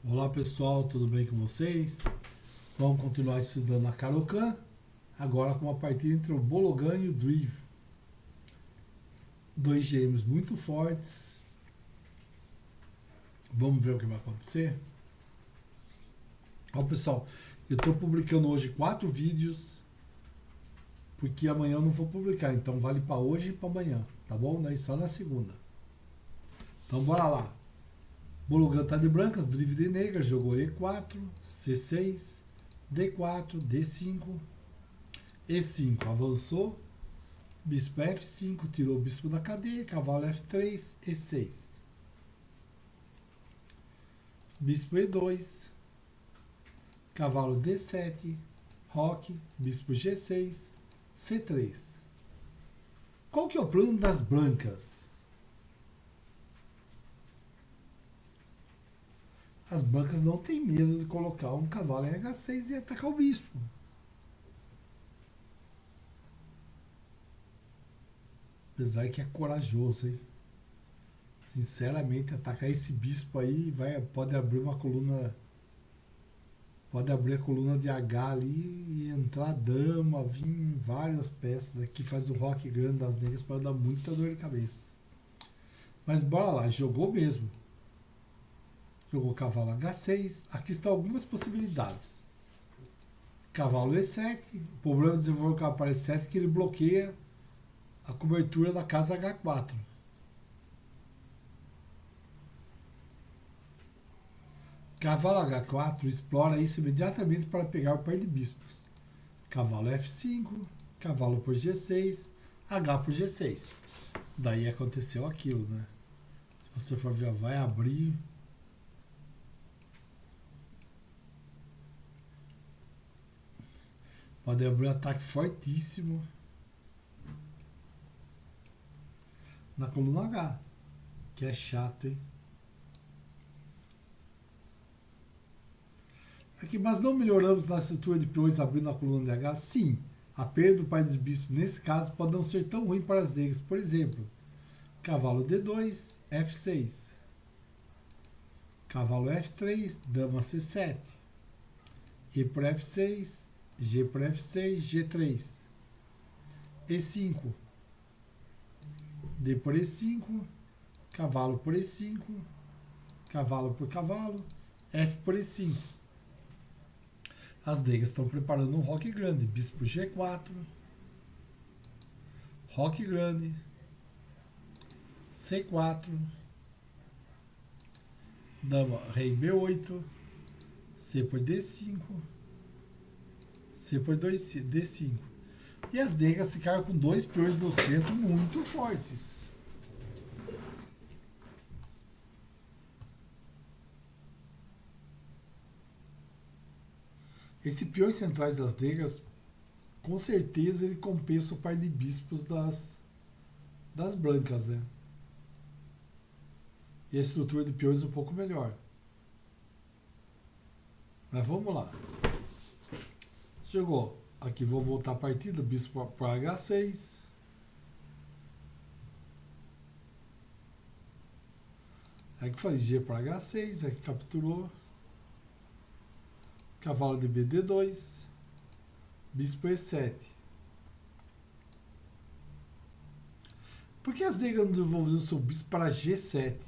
Olá pessoal, tudo bem com vocês? Vamos continuar estudando a Caro-Kann, agora com uma partida entre o Bologan e o Drive. Dois gêmeos muito fortes. Vamos ver o que vai acontecer? Ó pessoal, eu estou publicando hoje 4 vídeos, porque amanhã eu não vou publicar, então vale para hoje e para amanhã, tá bom? Daí só na segunda. Então bora lá. Bologan tá de brancas, Drive de negra, jogou E4, C6, D4, D5, E5, avançou, bispo F5, tirou o bispo da cadeia, cavalo F3, E6. Bispo E2, cavalo D7, roque, bispo G6, C3. Qual que é o plano das brancas? As brancas não têm medo de colocar um cavalo em H6 e atacar o bispo. Apesar que é corajoso, hein? Sinceramente, atacar esse bispo aí pode abrir uma coluna. Pode abrir a coluna de H ali e entrar a dama, vir várias peças aqui, faz o roque grande das negras para dar muita dor de cabeça. Mas bora lá, jogou mesmo. Jogou cavalo H6. Aqui estão algumas possibilidades. Cavalo E7. O problema de desenvolver o cavalo E7 é que ele bloqueia a cobertura da casa H4. Cavalo H4 explora isso imediatamente para pegar o par de bispos. Cavalo F5, cavalo por G6, H por G6. Daí aconteceu aquilo, né? Se você for ver, vai abrir. Pode abrir um ataque fortíssimo na coluna H, que é chato, hein? Aqui, mas não melhoramos na estrutura de peões abrindo a coluna de H? Sim, a perda do par dos bispos nesse caso pode não ser tão ruim para as negras. Por exemplo, cavalo D2, F6, cavalo F3, dama C7, E por F6, G por F6, G3, E5, D por E5, cavalo por E5, cavalo por cavalo, F por E5. As negras estão preparando um roque grande, bispo G4, roque grande, C4, dama, rei B8, C por D5, C por D5. E as negras ficaram com 2 peões no centro muito fortes. Esse peões centrais das negras, com certeza ele compensa o par de bispos das brancas, né? E a estrutura de peões um pouco melhor. Mas vamos lá. Chegou. Aqui vou voltar a partida, bispo para H6. Aqui falei G para H6, aqui capturou. Cavalo de BD2, bispo E7. Por que as negras não desenvolveram o seu bispo para G7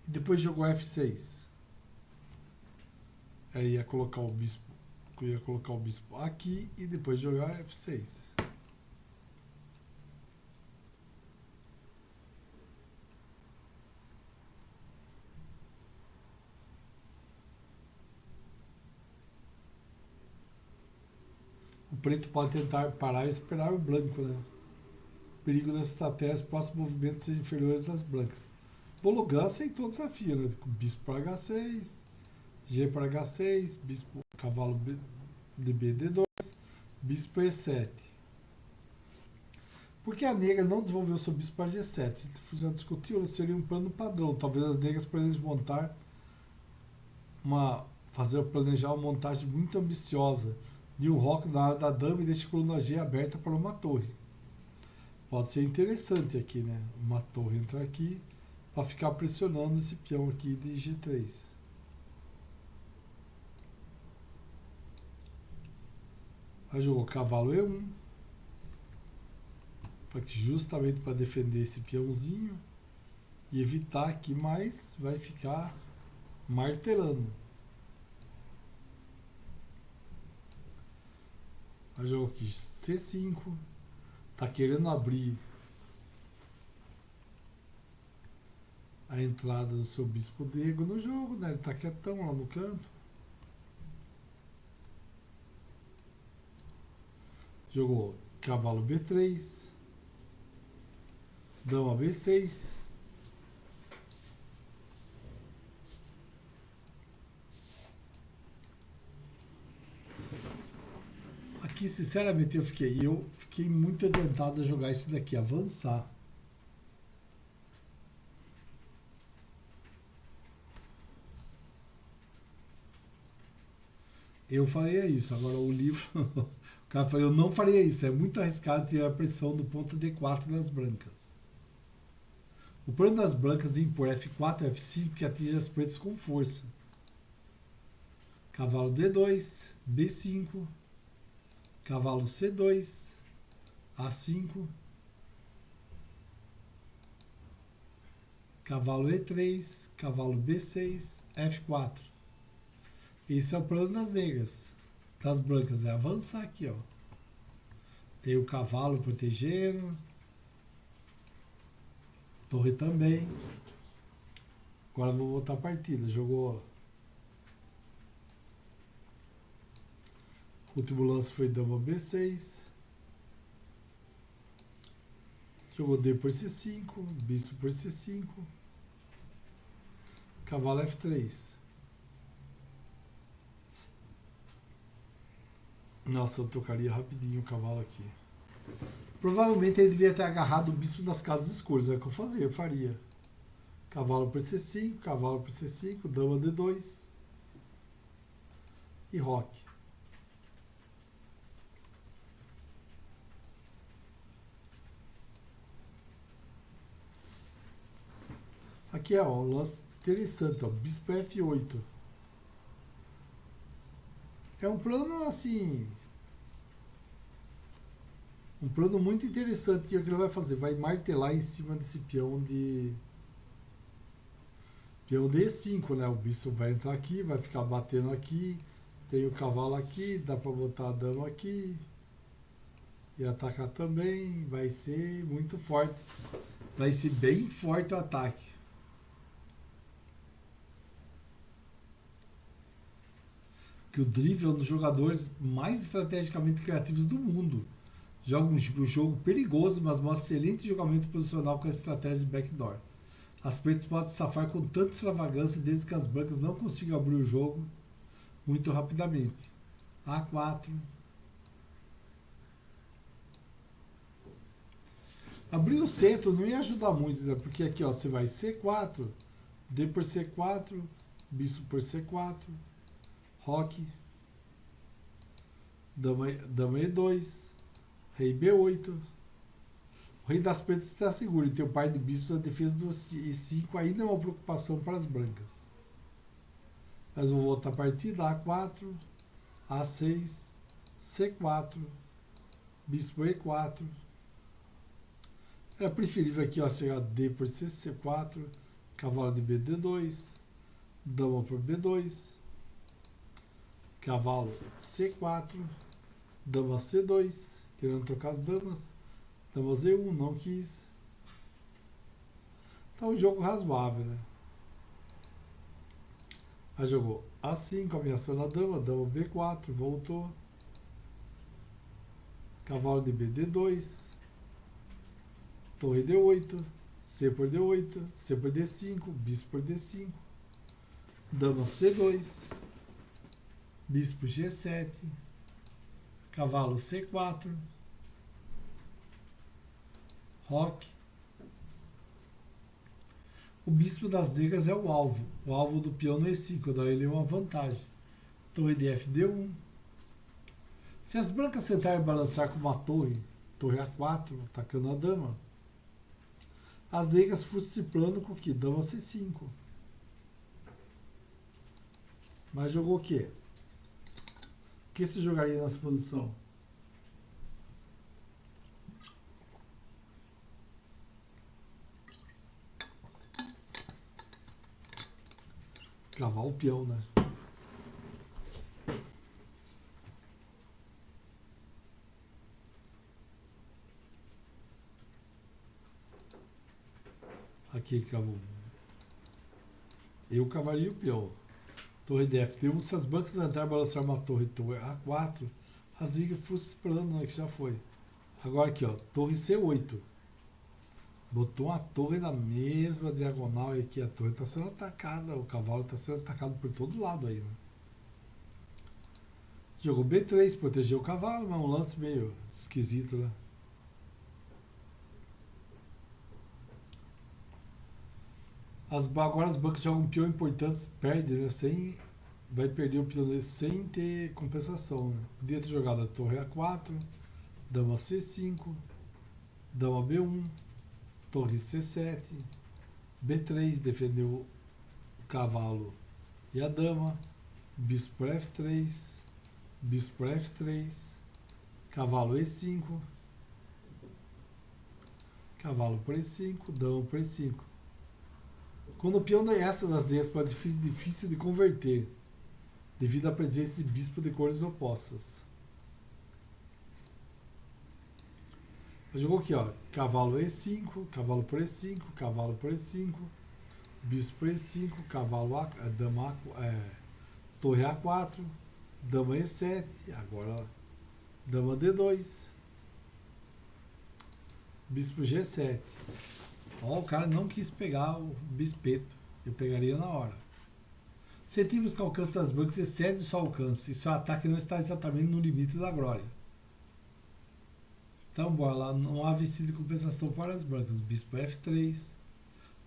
e depois jogou F6? Aí ia colocar o bispo aqui e depois jogar F6. O preto pode tentar parar e esperar o branco, né? O perigo das estratégias, os próximos movimentos sejam inferiores das brancas. Bologan aceitou o desafio, né? Bispo para H6, G para H6, bispo, cavalo de BD2, bispo E7. Por que a negra não desenvolveu seu bispo para G7? Já discutiu, seria um plano padrão. Talvez as negras poderiam planejar uma montagem muito ambiciosa de um roque na área da dama e deixa a coluna G aberta para uma torre. Pode ser interessante aqui, né? Uma torre entra aqui para ficar pressionando esse peão aqui de G3. Aí jogou cavalo E1. Justamente para defender esse peãozinho. E evitar aqui, mas vai ficar martelando. Aí jogou aqui C5. Tá querendo abrir a entrada do seu bispo negro no jogo, né? Ele tá quietão lá no canto. Jogou cavalo B3. Dama B6. Aqui, sinceramente, eu fiquei muito tentado a jogar isso daqui, avançar. Eu faria isso. Agora o livro, o cara falou, eu não faria isso. É muito arriscado tirar a pressão do ponto D4 das brancas. O plano das brancas de impor F4 e F5 que atinge as pretas com força. Cavalo D2, B5, cavalo C2, A5, cavalo E3, cavalo B6, F4. Esse é o plano das negras. Das brancas é avançar aqui, ó. Tem o cavalo protegendo. Torre também. Agora vou voltar a partida. Jogou. O último lance foi dama B6. Jogou D por C5. Bispo por C5. Cavalo F3. Nossa, eu trocaria rapidinho o cavalo aqui. Provavelmente ele devia ter agarrado o bispo das casas escuras. É o que eu faria. Cavalo por C5, cavalo por C5, dama D2 e roque. Aqui ó, um lance interessante, ó, bispo F8. É um plano assim, um plano muito interessante. E o que ele vai fazer? Vai martelar em cima desse peão de E5, né? O bispo vai entrar aqui, vai ficar batendo aqui. Tem o cavalo aqui, dá para botar a dama aqui e atacar também. Vai ser muito forte. Vai ser bem forte o ataque. Que o Drivel é um dos jogadores mais estrategicamente criativos do mundo. Joga um jogo perigoso, mas mostra excelente jogamento posicional com a estratégia de backdoor. As pretas podem safar com tanta extravagância desde que as brancas não consigam abrir o jogo muito rapidamente. A4. Abrir o centro não ia ajudar muito, né? Porque aqui ó, você vai C4, D por C4, bispo por C4, roque, dama E2, rei B8. O rei das pretas está seguro e tem o par de bispos na defesa do E5 ainda é uma preocupação para as brancas. Mas vou voltar a partida. A4, A6, C4, bispo E4. É preferível aqui ó, chegar D por C4, cavalo de BD2, dama por B2, cavalo C4, dama C2, querendo trocar as damas, dama Z1, não quis. Tá um jogo razoável, né? Aí jogou A5, ameaçando a dama, dama B4, voltou. Cavalo de BD2, torre D8, C por D8, C por D5, bispo por D5, dama C2, bispo G7, cavalo C4, roque. O bispo das negras é o alvo do peão no E5, dá ele uma vantagem. Torre de FD1. Se as brancas tentarem balançar com uma torre A4, atacando a dama, as negras fuçam esse plano com o que? Dama C5. Mas jogou o quê? O que se jogaria nessa posição? Cavalo peão, né? Aqui, cavalo. Eu cavalinho peão. Torre de F1. Se as bancas tentarem balançar uma torre A4, as ligas fossem esperando, né? Que já foi. Agora aqui, ó. Torre C8. Botou uma torre na mesma diagonal e aqui a torre está sendo atacada. O cavalo está sendo atacado por todo lado aí, né? Jogou B3, protegeu o cavalo, mas um lance meio esquisito, né? Agora as bancas jogam um peão importante, perde, né? Vai perder o peão dele sem ter compensação, né? Podia ter jogado a torre A4, dama C5, dama B1, torre C7, B3, defendeu o cavalo e a dama, bispo por F3, bispo por F3, cavalo E5, cavalo por E5, dama por E5. Quando o peão dá essa das linhas para difícil de converter, devido à presença de bispo de cores opostas. Jogou aqui, ó, cavalo E5, cavalo por E5, cavalo por E5, bispo por E5, cavalo dama torre A4, dama E7, agora dama D2, bispo G7. Ó, o cara não quis pegar o bispeto. Eu pegaria na hora. Centímetros que alcance das bancas excede o seu alcance. E seu ataque não está exatamente no limite da glória. Então, bora lá. Não há vestido de compensação para as brancas. Bispo F3.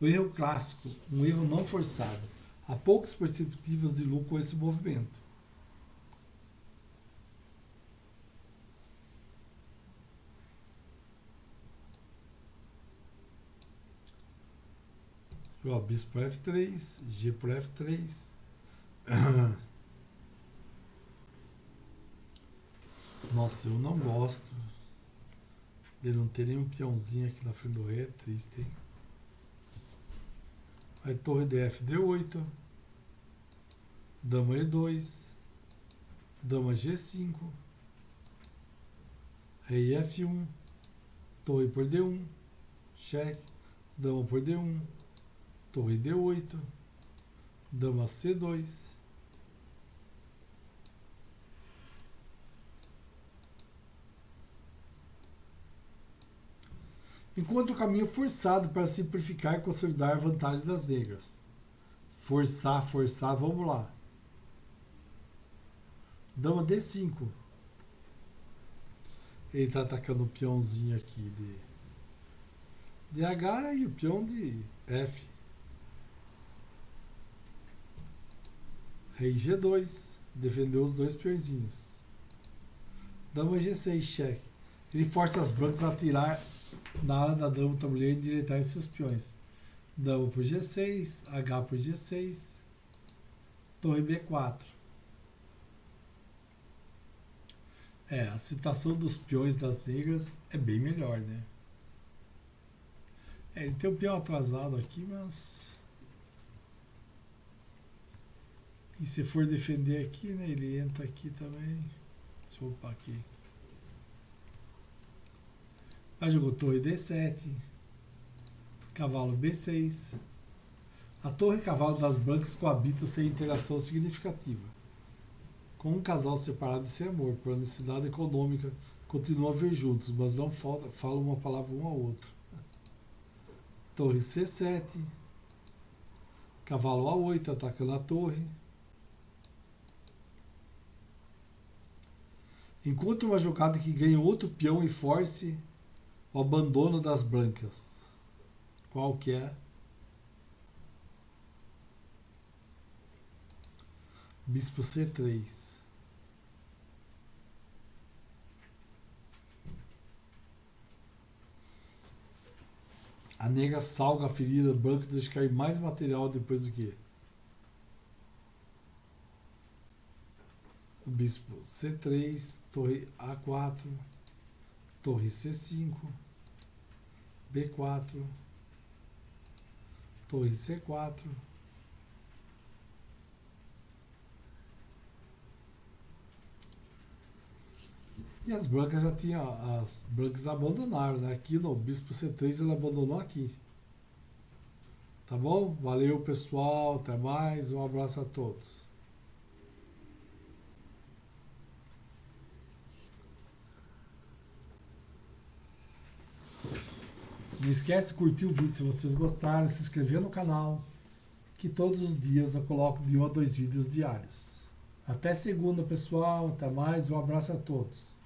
O erro clássico. Um erro não forçado. Há poucas perspectivas de lucro com esse movimento. Ó, bispo por F3, G por F3. Nossa, eu não gosto de não ter nenhum peãozinho aqui na frente do rei, é triste, hein? Aí torre DF D8, dama E2, dama G5, rei F1, torre por D1, cheque, dama por D1, torre D8, dama C2, encontra o caminho forçado para simplificar e consolidar a vantagem das negras. Forçar, vamos lá. Dama D5. Ele está atacando o peãozinho aqui de H e o peão de F. Rei G2. Defendeu os dois peõezinhos. Dama G6, cheque. Ele força as brancas a tirar na área da dama do tabuleiro e endireitar seus peões. Dama por G6, H por G6, torre B4. A situação dos peões das negras é bem melhor, né? Ele tem um peão atrasado aqui, mas... E se for defender aqui, né? Ele entra aqui também. Deixa eu upar aqui. Aí jogou torre D7, cavalo B6. A torre e cavalo das brancas coabitam sem interação significativa. Com um casal separado sem amor, por necessidade econômica, continuam a ver juntos, mas não falam uma palavra um ao outro. Torre C7, cavalo A8 atacando a torre. Encontre uma jogada que ganhe outro peão e force o abandono das brancas. Qual que é? Bispo C3. A negra salga a ferida branca e deixa cair mais material depois do que? O bispo C3, torre A4, torre C5, B4, torre C4, E as brancas já tinham, as brancas abandonaram, né? Aqui no Bispo C3 ele abandonou aqui. Tá bom? Valeu, pessoal. Até mais. Um abraço a todos. Não esquece de curtir o vídeo se vocês gostaram, se inscrever no canal, que todos os dias eu coloco de 1 a 2 vídeos diários. Até segunda, pessoal. Até mais. Um abraço a todos.